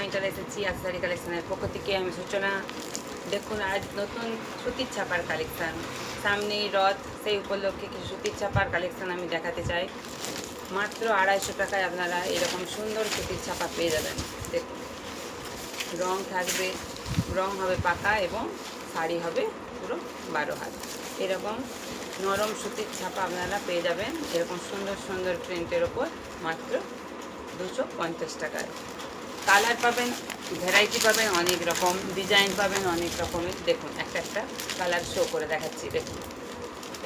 আমি চলে এসেছি আসারি কালেকশনের পক্ষ থেকে। আমি সূচনা। দেখুন আজ নতুন সুতির ছাপার কালেকশান, সামনেই রথ, সেই উপলক্ষে কিছু সুতির ছাপার কালেকশান আমি দেখাতে চাই। মাত্র 250 টাকায় আপনারা এরকম সুন্দর সুতির ছাপা পেয়ে যাবেন। দেখুন রং থাকবে, রং হবে পাকা এবং শাড়ি হবে পুরো 12 হাত। এরকম নরম সুতির ছাপা আপনারা পেয়ে যাবেন এরকম সুন্দর সুন্দর প্রিন্টের ওপর মাত্র 250 টাকায়। কালার পাবেন, ভ্যারাইটি পাবেন, অনেক রকম ডিজাইন পাবেন, অনেক রকমের। দেখুন একটা একটা কালার শো করে দেখাচ্ছি। দেখুন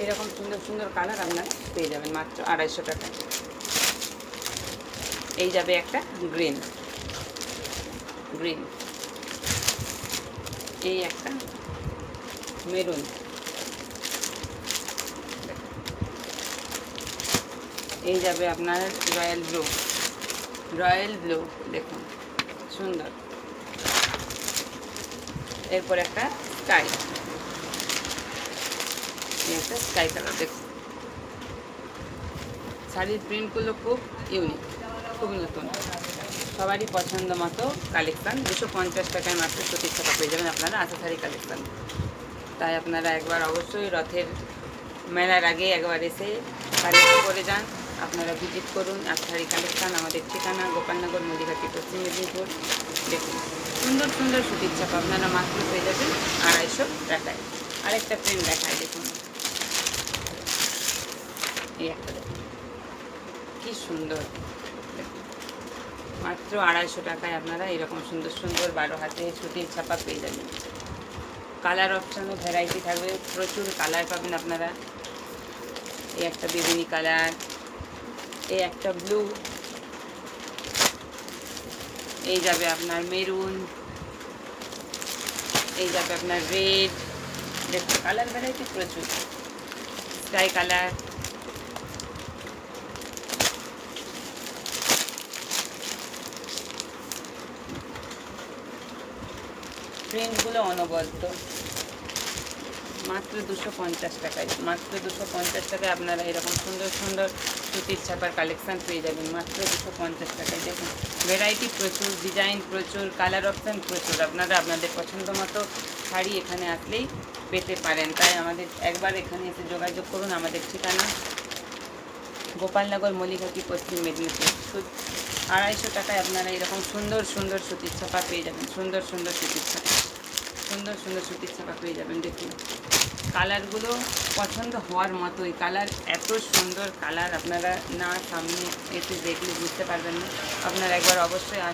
এরকম সুন্দর সুন্দর কালার আপনারা পেয়ে যাবেন মাত্র 250 টাকায়। এই যাবে একটা গ্রিন, এই একটা মেরুন, এই যাবে আপনার রয়্যাল ব্লু, দেখুন সুন্দর। এরপর একটা স্কাই, একটা স্কাই কালার। দেখুন শাড়ির প্রিন্টগুলো খুব ইউনিক, খুব নতুন, সবারই পছন্দ মতো কালেকশান। 250 টাকায় মাত্র সুতির ছাপা পেয়ে যাবেন আপনারা আশা শাড়ি কালেকশান। তাই আপনারা একবার অবশ্যই রথের মেলার আগে একবার এসে কালেক্ট করে যান, আপনারা ভিজিট করুন আশা শাড়ি কালেকশান। আমাদের ঠিকানা গোপালনগর, মদিঘাটি, পশ্চিম মেদিনীপুর। দেখুন সুন্দর সুন্দর সুতির ছাপা আপনারা মাত্র পেয়ে যাবেন 250 টাকায়। আরেকটা প্রিন্ট দেখায়, দেখুন এই একটা দেখুন কি সুন্দর। মাত্র 250 টাকায় আপনারা এরকম সুন্দর সুন্দর 12 হাতে সুতির ছাপা পেয়ে যাবেন। কালার অপশানও ভ্যারাইটি থাকবে, প্রচুর কালার পাবেন আপনারা। এই একটা বেগুনি কালার, এই একটা ব্লু, এই যাবে আপনার মেরুন, এই যাবে আপনার রেড। দেখুন কালার ভ্যারাইটি প্রচুর। স্কাই কালার, প্রিন্টগুলো অনবদ্য। মাত্র 250 টাকায়, মাত্র 250 টাকায় আপনারা এরকম সুন্দর সুন্দর সুতির ছাপার কালেকশান পেয়ে যাবেন মাত্র 250 টাকায়। দেখুন ভ্যারাইটি প্রচুর, ডিজাইন প্রচুর, কালার অপশান প্রচুর। আপনারা আপনাদের পছন্দ মতো শাড়ি এখানে আসলেই পেতে পারেন। তাই আমাদের একবার এখানে এসে যোগাযোগ করুন। আমাদের ঠিকানা গোপালনগর, মলিঘাটি, পশ্চিম মেদিনীপুর। 250 টাকায় আপনারা এরকম সুন্দর সুন্দর সুতির ছাপা পেয়ে যাবেন, সুন্দর সুন্দর সুতির ছাপা পেয়ে যাবেন। দেখুন কালারগুলো পছন্দ হওয়ার মতোই কালার, এত সুন্দর কালার আপনারা না সামনে এসে দেখলে বুঝতে পারবেন না। আপনারা একবার অবশ্যই